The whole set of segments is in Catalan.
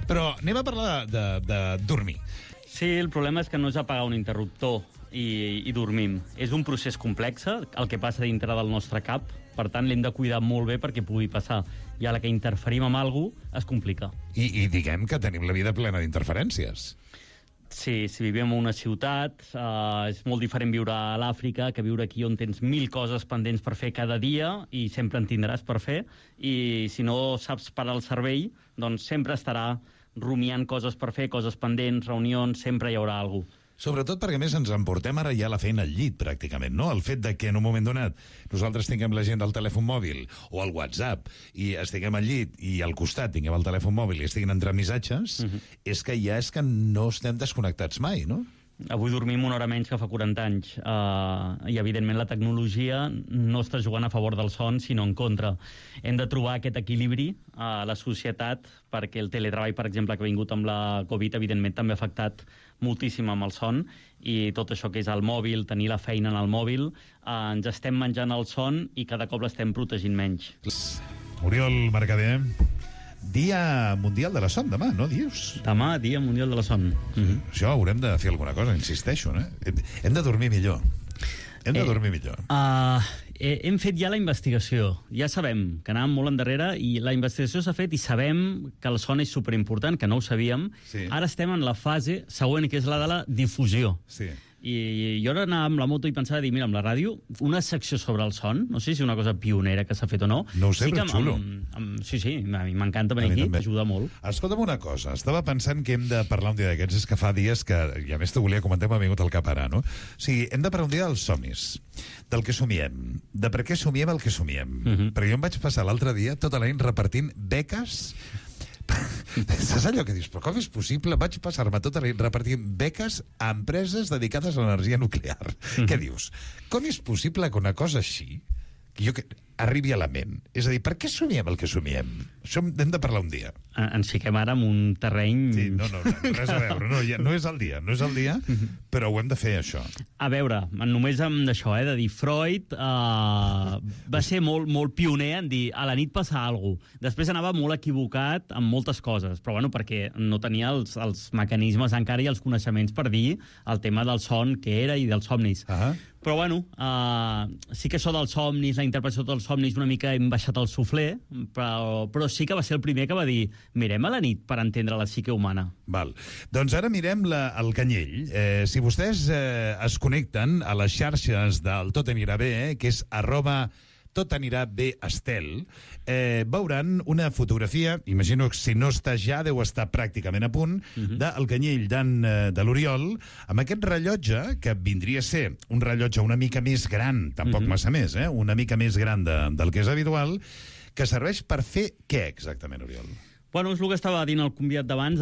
Però anem a parlar de dormir. Sí, el problema és que no és apagar un interruptor i dormim. És un procés complex, el que passa dintre del nostre cap, per tant l'hem de cuidar molt bé perquè pugui passar. I a la que interferim amb alguna cosa es complica. I diguem que tenim la vida plena d'interferències. Sí, si vivim en una ciutat, és molt diferent viure a l'Àfrica que viure aquí on tens 1000 coses pendents per fer cada dia i sempre en tindràs per fer, i si no saps parar el cervell, doncs sempre estarà rumiant coses per fer, coses pendents, reunions, sempre hi haurà alguna cosa. Sobretot perquè, a més, ens emportem ara ja la feina al llit, pràcticament, no? El fet de que en un moment donat nosaltres tinguem la gent del telèfon mòbil o el WhatsApp i estiguem al llit i al costat tinguem el telèfon mòbil i estiguin entrant missatges, és que no estem desconnectats mai, no? Avui dormim una hora menys que fa 40 anys i, evidentment, la tecnologia no està jugant a favor del son, sinó en contra. Hem de trobar aquest equilibri a la societat perquè el teletreball, per exemple, que ha vingut amb la Covid, evidentment, també ha afectat moltíssim amb el son, i tot això que és el mòbil, tenir la feina en el mòbil, ens estem menjant el son i cada cop l'estem protegint menys. Oriol Mercader, Dia Mundial de la Son, demà, no dius? Demà, Dia Mundial de la Son. Això haurem de fer alguna cosa, insisteixo, no? Hem de dormir millor. Hem de dormir millor. Hem fet ja la investigació. Ja sabem que anàvem molt endarrere i la investigació s'ha fet i sabem que el son és superimportant, que no ho sabíem. Sí. Ara estem en la fase següent, que és la de la difusió. Sí. I jo ara anava amb la moto i pensava dir, mira, amb la ràdio, una secció sobre el son, no sé si és una cosa pionera que s'ha fet o no. No ho sé, però xulo. Sí, a mi m'encanta venir aquí, ajuda molt. Escolta'm una cosa, estava pensant que hem de parlar un dia d'aquests, és que fa dies que, i a més t'ho volia comentar, m'ha vingut al cap ara, no? O sigui, hem de parlar un dia dels somnis, del que somiem, de per què somiem el que somiem. Perquè jo em vaig passar l'altre dia tota la nit repartint beques. Saps allò que dius, però com és possible? Vaig passar-me tota la nit repartint beques a empreses dedicades a l'energia nuclear. Què dius? Com és possible que una cosa així arribi a la ment? És a dir, per què somiem el que somiem? Això hem de parlar un dia. Ens fiquem ara en un terreny... Sí, no, res a veure. No és el dia, però ho hem de fer, això. A veure, només amb això, de dir Freud va ser molt pioner en dir a la nit passa alguna cosa. Després anava molt equivocat amb moltes coses, però bueno, perquè no tenia els mecanismes encara i els coneixements per dir el tema del son, què era, i dels somnis. Però bueno, sí que això dels somnis, la interpretació dels somnis, una mica hem baixat el suflé, però sí que va ser el primer que va dir mirem a la nit per entendre la psique humana. Val. Doncs ara mirem el Canyell. Si vostès es connecten a les xarxes del Tot anirà bé, que és @totanirabestel, veuran una fotografia, imagino que si no està ja deu estar pràcticament a punt, del Canyell de l'Oriol, amb aquest rellotge, que vindria a ser un rellotge una mica més gran, tampoc massa més, una mica més gran del que és habitual, que serveix per fer què exactament, Oriol? Bueno, és el que estava dient el convidat d'abans,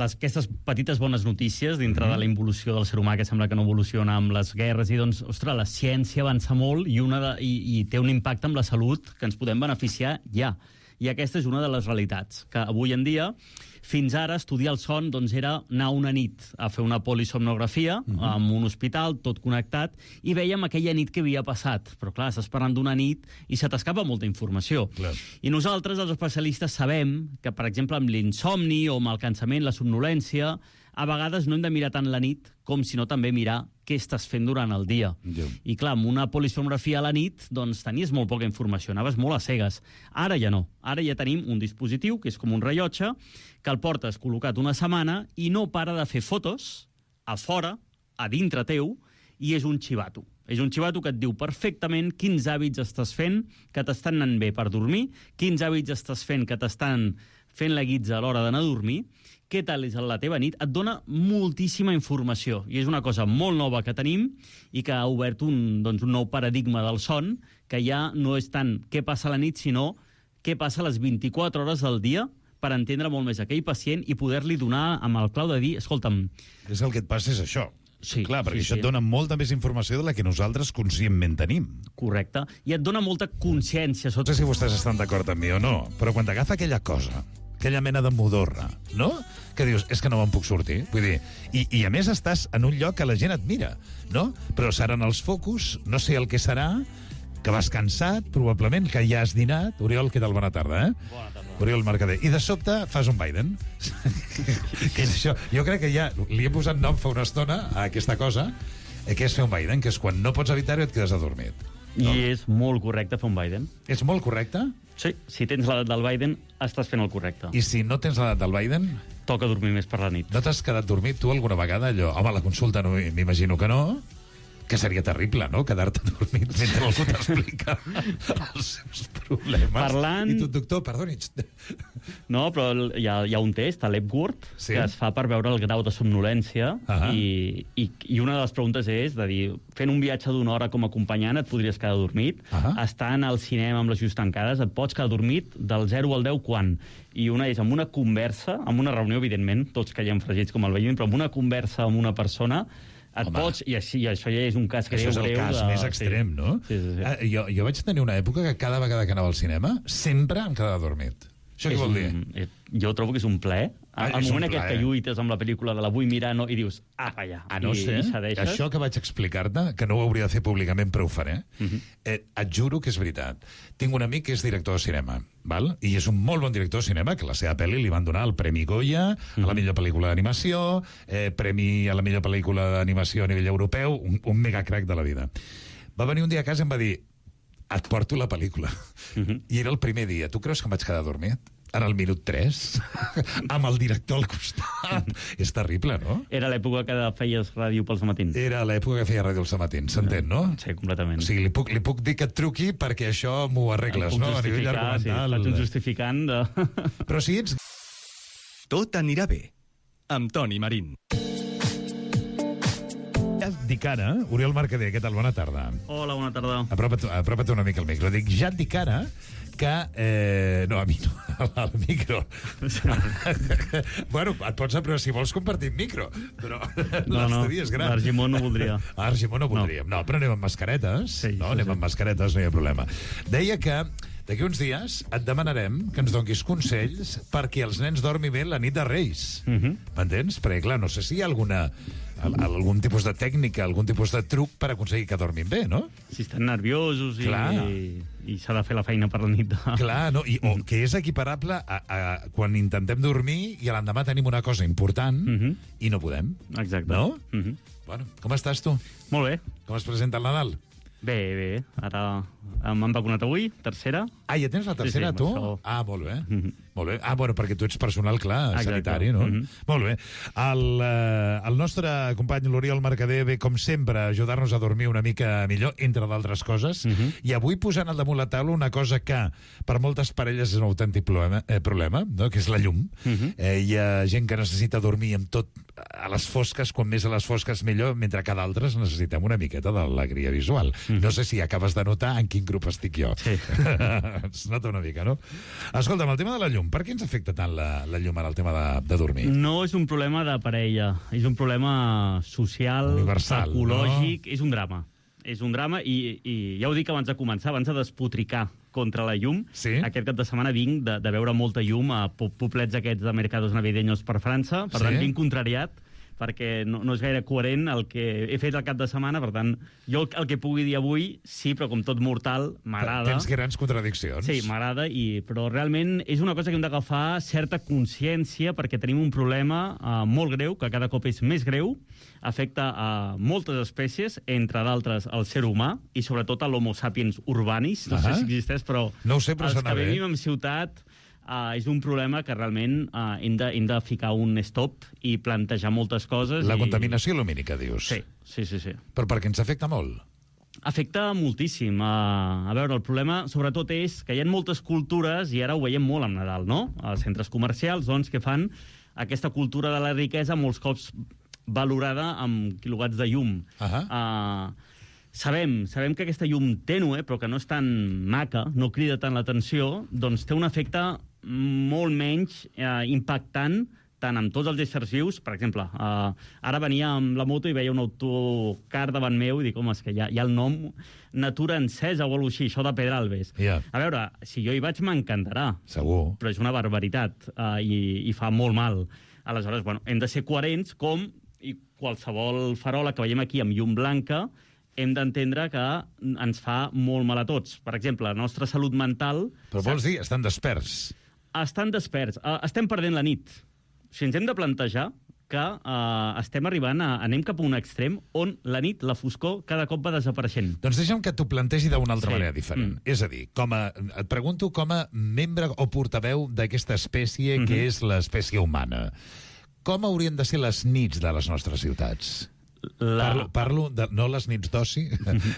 aquestes petites bones notícies dintre de la involució del ser humà, que sembla que no evoluciona amb les guerres, i doncs, ostres, la ciència avança molt i té un impacte amb la salut que ens podem beneficiar ja. I aquesta és una de les realitats, que avui en dia, fins ara, estudiar el son doncs, era anar una nit a fer una polisomnografia en un hospital, tot connectat, i vèiem aquella nit que havia passat. Però clar, estàs parlant d'una nit i se t'escapa molta informació. Clar. I nosaltres, els especialistes, sabem que, per exemple, amb l'insomni o amb el cansament, la somnolència, a vegades no hem de mirar tant la nit com sinó també mirar què estàs fent durant el dia. I clar, amb una polisomnografia a la nit doncs tenies molt poca informació, anaves molt a cegues. Ara ja no. Ara ja tenim un dispositiu, que és com un rellotge, que el portes col·locat una setmana i no para de fer fotos a fora, a dintre teu, i és un xivato. És un xivato que et diu perfectament quins hàbits estàs fent que t'estan anant bé per dormir, quins hàbits estàs fent que t'estan fent la guitza a l'hora d'anar a dormir, què tal és la teva nit, et dona moltíssima informació. I és una cosa molt nova que tenim i que ha obert un nou paradigma del son, que ja no és tant què passa a la nit, sinó què passa a les 24 hores del dia, per entendre molt més aquell pacient i poder-li donar amb el clau de dir, escolta'm... És el que et passa és això. Sí, clar, perquè això et dona molta més informació de la que nosaltres conscientment tenim. Correcte. I et dona molta consciència. No sé si vostès estan d'acord amb mi o no, però quan t'agafa aquella cosa, aquella mena de modorra, no? Que dius, és que no me'n puc sortir. Vull dir, i a més estàs en un lloc que la gent et mira, no? Però seran els focus, no sé el que serà, que vas cansat, probablement, que ja has dinat. Oriol, què tal? Bona tarda, Bona tarda. Oriol Mercader. I de sobte fas un Biden. Que és això. Jo crec que ja li he posat nom fa una estona a aquesta cosa, que és fer un Biden, que és quan no pots evitar-ho i et quedes adormit. I és molt correcte fer un Biden. És molt correcte? Sí, si tens l'edat del Biden, estàs fent el correcte. I si no tens l'edat del Biden, Toca dormir més per la nit. no t'has quedat dormit tu alguna vegada? Allò, home, la consulta no, m'imagino que no, que seria terrible, no?, quedar-te dormit mentre algú t'explica els seus problemes. Parlant- I tu, doctor, perdoni. No, però hi ha un test, a l'Epworth, Sí? que es fa per veure el grau de somnolència, i una de les preguntes és de dir, fent un viatge d'una hora com a acompanyant et podries quedar dormit, estant al cinema amb les llums tancades et pots quedar dormit del 0 al 10 quan? I una és amb una conversa, amb una reunió, evidentment, tots caiem fregits com el veïn, però amb una conversa amb una persona et pots, i això ja és un cas greu. Això és el cas més extrem, no? Sí. Jo vaig tenir una època que cada vegada que anava al cinema sempre em quedava dormit. Això què vol dir? Jo trobo que és un plaer. El és un moment aquest plaer. que lluites amb la pel·lícula de la vull mirar i dius, apa, ja. A no ser, això que vaig explicar-te, que no ho hauria de fer públicament, però ho faré, et juro que és veritat. Tinc un amic que és director de cinema, val? I és un molt bon director de cinema, que la seva pel·li li van donar el Premi Goya a la millor pel·lícula d'animació, premi a la millor pel·lícula d'animació a nivell europeu, un megacrac de la vida. Va venir un dia a casa i em va dir, et porto la pel·lícula. I era el primer dia. Tu creus que em vaig quedar dormit? En el minut 3, amb el director al costat. És terrible, no? Era l'època que feies ràdio pels matins. Era l'època que feia ràdio als matins, s'entén, no? Sí, completament. O sigui, li puc dir que et truqui perquè això m'ho arregles, no? A nivell argumental. Sí, un justificant de... Però si ets... Tot anirà bé, amb Toni Marín. Ja et dic ara, Oriol Mercader, què tal? Bona tarda. Hola, bona tarda. Apropa't una mica al micro. Dic, ja et dic ara que... no, a mi no, al micro. Bueno, et pots però si vols compartir micro, però l'estudi és gran. Argimon no voldria. Argimon no voldríem. No, però anem amb mascaretes. Sí, no, anem amb mascaretes, no hi ha problema. Deia que d'aquí uns dies et demanarem que ens donguis consells perquè els nens dormin bé la nit de Reis. M'entens? Perquè, clar, no sé si hi ha algun tipus de tècnica, algun tipus de truc per aconseguir que dormin bé, no? Si estan nerviosos i s'ha de fer la feina per la nit. Clar, no? O que és equiparable a quan intentem dormir i a l'endemà tenim una cosa important i no podem. Exacte. No? Bueno, com estàs tu? Molt bé. Com es presenta el Nadal? Bé. Ara m'han vacunat avui, tercera. Ah, ja tens la tercera, tu? Ah, molt bé. Molt bé. Ah, bueno, perquè tu ets personal, clar, sanitari, no? Molt bé. El nostre company l'Oriol Mercader ve, com sempre, a ajudar-nos a dormir una mica millor, entre d'altres coses, i avui posant al damunt la taula una cosa que per moltes parelles és un autèntic problema, no? Que és la llum. Hi ha gent que necessita dormir amb tot a les fosques, quan més a les fosques millor, mentre que d'altres necessitem una miqueta d'alegria visual. No sé si acabes de notar en quin grup estic jo. Sí. Es nota una mica, no? Escolta'm, el tema de la llum, per què ens afecta tant la llum ara, el tema de dormir? No és un problema de parella, és un problema social, universal, ecològic, no? És un drama. És un drama i ja ho dic abans de començar, abans de despotricar contra la llum. Sí? Aquest cap de setmana vinc de veure molta llum a poblets aquests de mercados navideños per França, per tant vinc contrariat, perquè no és gaire coherent el que he fet el cap de setmana, per tant, jo el que pugui dir avui, sí, però com tot mortal, m'agrada. Tens grans contradiccions. Sí, m'agrada, però realment és una cosa que hem d'agafar certa consciència perquè tenim un problema molt greu, que cada cop és més greu, afecta a moltes espècies, entre d'altres el ser humà, i sobretot a l'homo sapiens urbanis, no sé si existeix, però no ho sé, però els sona que bé. vivim en ciutat és un problema que realment hem de ficar un stop i plantejar moltes coses. La contaminació lumínica, dius? Sí. Però perquè ens afecta molt? Afecta moltíssim. A veure, el problema sobretot és que hi ha moltes cultures, i ara ho veiem molt amb Nadal, no? Els centres comercials, doncs, que fan aquesta cultura de la riquesa molts cops valorada amb quilowatts de llum. Sabem que aquesta llum tènue, però que no és tan maca, no crida tant l'atenció, doncs té un efecte molt menys impactant tant amb tots els éssers vius. Per exemple, ara venia amb la moto i veia un autocar davant meu i dic, home, és que hi ha el nom Natura Encesa o alguna cosa així, això de Pedralbes. A veure, si jo hi vaig m'encantarà. Segur. Però és una barbaritat i fa molt mal. Aleshores, bueno, hem de ser coherents com qualsevol farola que veiem aquí amb llum blanca hem d'entendre que ens fa molt mal a tots. Per exemple, la nostra salut mental... Però vols dir, estan desperts. Estan desperts. Estem perdent la nit. O sigui, ens hem de plantejar que estem arribant anem cap a un extrem on la nit, la foscor, cada cop va desapareixent. Doncs deixa'm que t'ho plantegi d'una altra manera diferent. És a dir, et pregunto com a membre o portaveu d'aquesta espècie que és l'espècie humana. Com haurien de ser les nits de les nostres ciutats? Parlo de, no les nits d'oci,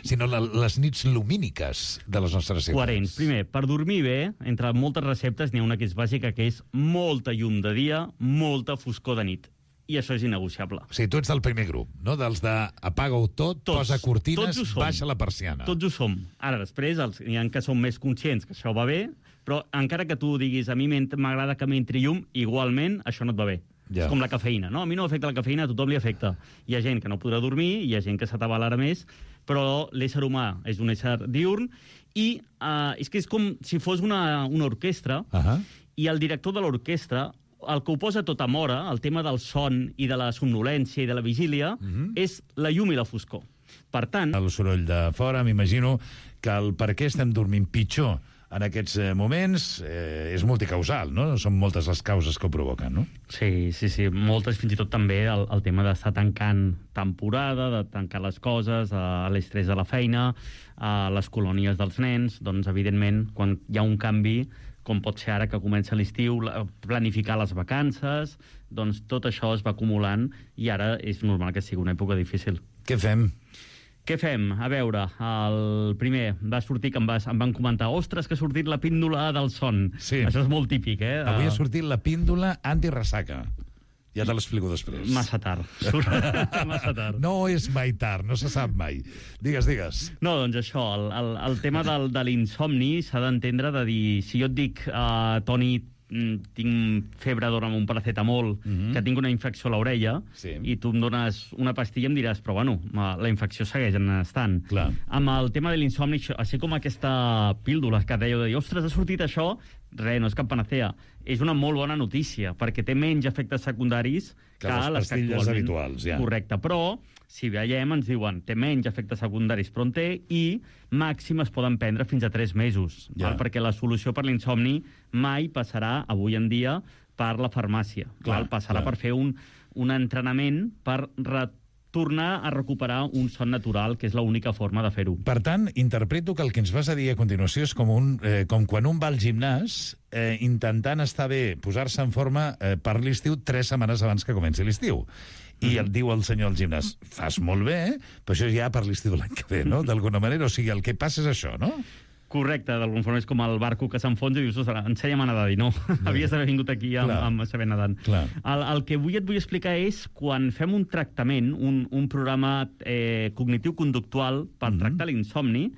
sinó les nits lumíniques de les nostres ciutats. Coherents. Primer, per dormir bé, entre moltes receptes n'hi ha una que és bàsica, que és molta llum de dia, molta foscor de nit. I això és innegociable. O sigui, tu ets del primer grup, no? Dels de apaga-ho tot, posa cortines, baixa la persiana. Tots ho som. Ara, després, hi ha que som més conscients que això va bé, però encara que tu diguis a mi m'agrada que m'entri llum, igualment això no et va bé. Ja. És com la cafeïna, no? A mi no m'afecta la cafeïna, a tothom li afecta. Hi ha gent que no podrà dormir, hi ha gent que s'atabalarà més, però l'ésser humà és un ésser diürn i és que és com si fos una orquestra i el director de l'orquestra, el que ho posa tot amb hora, el tema del son i de la somnolència i de la vigília, és la llum i la foscor. Per tant... El soroll de fora, m'imagino que el per què estem dormint pitjor en aquests moments és multicausal, no? Són moltes les causes que ho provoquen, no? Sí. Moltes, fins i tot també el tema d'estar tancant temporada, de tancar les coses, l'estrès de la feina, les colònies dels nens, doncs, evidentment, quan hi ha un canvi, com pot ser ara que comença l'estiu, planificar les vacances, doncs tot això es va acumulant i ara és normal que sigui una època difícil. Què fem? Què fem? A veure, el primer va sortir que em van comentar ostres, que ha sortit la píndola del son. Sí. Això és molt típic, eh? Avui ha sortit la píndola antiressaca. Ja te l'explico després. Massa tard. Massa tard. No és mai tard, no se sap mai. Digues. No, doncs això, el tema de l'insomni s'ha d'entendre de dir, si jo et dic, Toni, tinc febre, dona'm un paracetamol, que tinc una infecció a l'orella, i tu em dones una pastilla, em diràs, però bueno, la infecció segueix estant. Clar. Amb el tema de l'insomni, així com aquesta píldora que dèieu de dir, ostres, ha sortit això, res, no és cap panacea. És una molt bona notícia, perquè té menys efectes secundaris que les pastilles habituals. Ja. Correcte, però si veiem, ens diuen, té menys efectes secundaris, però en té, i màxim es poden prendre fins a 3 mesos, perquè la solució per l'insomni mai passarà, avui en dia, per la farmàcia. Passarà per fer un entrenament per tornar a recuperar un son natural, que és l'única forma de fer-ho. Per tant, interpreto que el que ens vas a dir a continuació és com quan un va al gimnàs intentant estar bé, posar-se en forma per l'estiu 3 setmanes abans que comenci l'estiu. I el diu el senyor al gimnàs, fas molt bé, però això ja per l'estiu de l'any que ve, no? D'alguna manera, o sigui, el que passa és això, no? Correcte, d'alguna forma és com el barco que s'enfonsa i dius, ensenya'm a nedar, i no, havies d'haver vingut aquí amb saber nedant. El que avui et vull explicar és quan fem un tractament, un programa cognitiu-conductual per tractar l'insomni,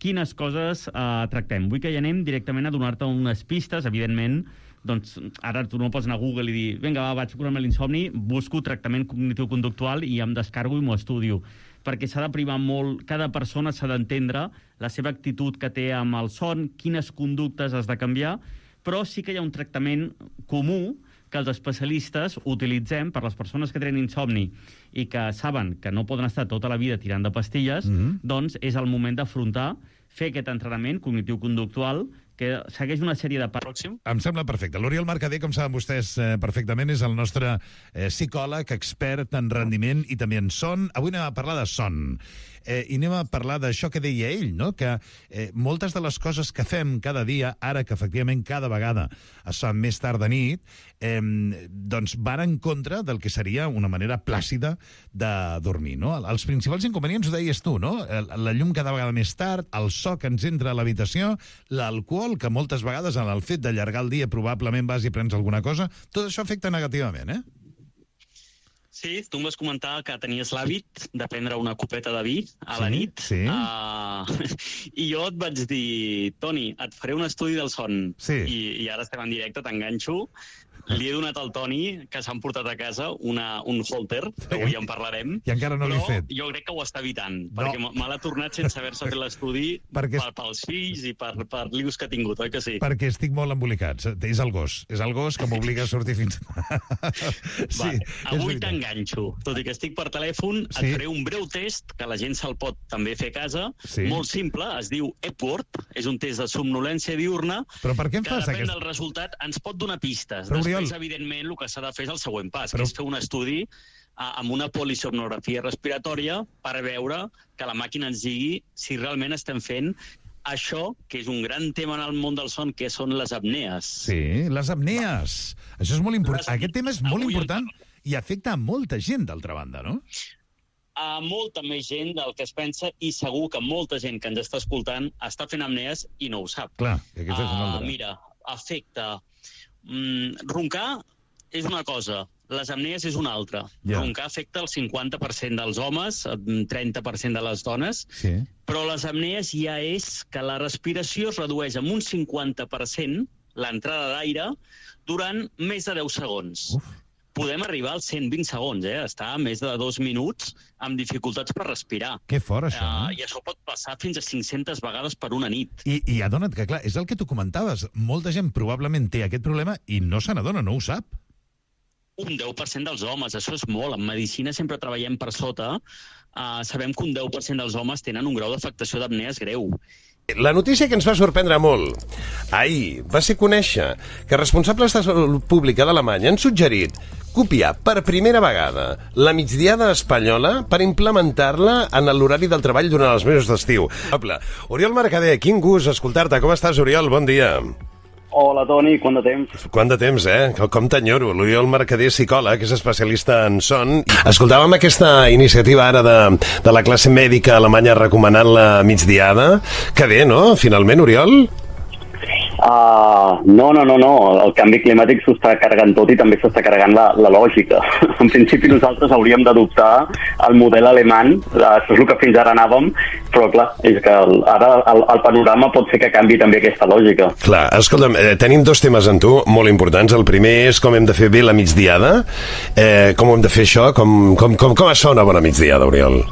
quines coses tractem. Vull que hi anem directament a donar-te unes pistes, evidentment, doncs ara tu no pots anar a Google i dir vinga, va, vaig curar-me l'insomni, busco tractament cognitiu-conductual i em descargo i m'ho estudio. Perquè s'ha de primar molt, cada persona s'ha d'entendre la seva actitud que té amb el son, quines conductes has de canviar, però sí que hi ha un tractament comú que els especialistes utilitzem per les persones que tenen insomni i que saben que no poden estar tota la vida tirant de pastilles, doncs és el moment d'afrontar, fer aquest entrenament cognitiu-conductual que segueix una sèrie de passos. Em sembla perfecte. L'Oriol Mercader, com saben vostès perfectament, és el nostre psicòleg, expert en rendiment i també en son. Avui anem a parlar de son. I anem a parlar d'això que deia ell, no? Que moltes de les coses que fem cada dia, ara que efectivament cada vegada es fa més tard de nit, doncs van en contra del que seria una manera plàcida de dormir, no? Els principals inconvenients ho deies tu, no? La llum cada vegada més tard, el so que ens entra a l'habitació, l'alcohol, que moltes vegades en el fet d'allargar el dia probablement vas i prens alguna cosa, tot això afecta negativament, eh? Sí, tu em vas comentar que tenies l'hàbit de prendre una copeta de vi a la nit. Sí. I jo et vaig dir, Toni, et faré un estudi del son. Sí. I ara estem en directe, t'enganxo. li he donat al Toni, que s'han portat a casa, un holter, que avui en parlarem. I encara no l'he fet. Però jo crec que ho està evitant, perquè me l'ha tornat sense haver-se fet l'estudi pels fills i per lius que ha tingut, oi que sí? Perquè estic molt embolicat. És el gos que m'obliga a sortir fins... Sí, avui t'enganxo. Tot i que estic per telèfon, et faré un breu test que la gent se'l pot també fer a casa. Molt simple, es diu Epworth, és un test de somnolència diürna. Però per què em fas aquest? Que depèn del resultat, ens pot donar pistes. Després, evidentment, el que s'ha de fer és el següent pas, que és fer un estudi amb una polisomnografia respiratòria per veure que la màquina ens digui si realment estem fent això, que és un gran tema en el món del son, que són les apnees. Sí, les apnees. Això és molt important. Aquest tema és molt important i afecta a molta gent, d'altra banda, no? A molta més gent del que es pensa i segur que molta gent que ens està escoltant està fent apnees i no ho sap. Clar, que aquesta és una altra. Mira, afecta... roncar és una cosa, les apnees és una altra. Roncar afecta el 50% dels homes, el 30% de les dones, però les apnees ja és que la respiració es redueix en un 50% l'entrada d'aire durant més de 10 segons. Podem arribar als 120 segons, estar a més de 2 minuts amb dificultats per respirar. Que fort, això, no? I això pot passar fins a 500 vegades per una nit. I adona't que, clar, és el que tu comentaves. Molta gent probablement té aquest problema i no se n'adona, no ho sap. Un 10% dels homes, això és molt. En medicina sempre treballem per sota. Sabem que un 10% dels homes tenen un grau d'afectació d'apnees greu. La notícia que ens va sorprendre molt ahir va ser conèixer que responsables de salut pública d'Alemanya han suggerit copiar per primera vegada la migdiada espanyola per implementar-la en l'horari del treball durant els mesos d'estiu. Oriol Mercader, quin gust escoltar-te. Com estàs, Oriol? Bon dia. Hola, Toni, quant de temps? Quant de temps, Com t'enyoro. L'Oriol Mercader, psicòleg, és especialista en son. Escoltàvem aquesta iniciativa ara de la classe mèdica alemanya recomanant la migdiada. Que bé, no? Finalment, Oriol? No. El canvi climàtic s'ho està carregant tot i també s'està carregant la lògica. En principi nosaltres hauríem d'adoptar el model alemany, això és el que fins ara anàvem, però clar, és que ara el panorama pot ser que canvi també aquesta lògica. Clar, escolta'm, tenim dos temes en tu molt importants. El primer és com hem de fer bé la migdiada, com ho hem de fer això, com es fa una bona migdiada, Oriol?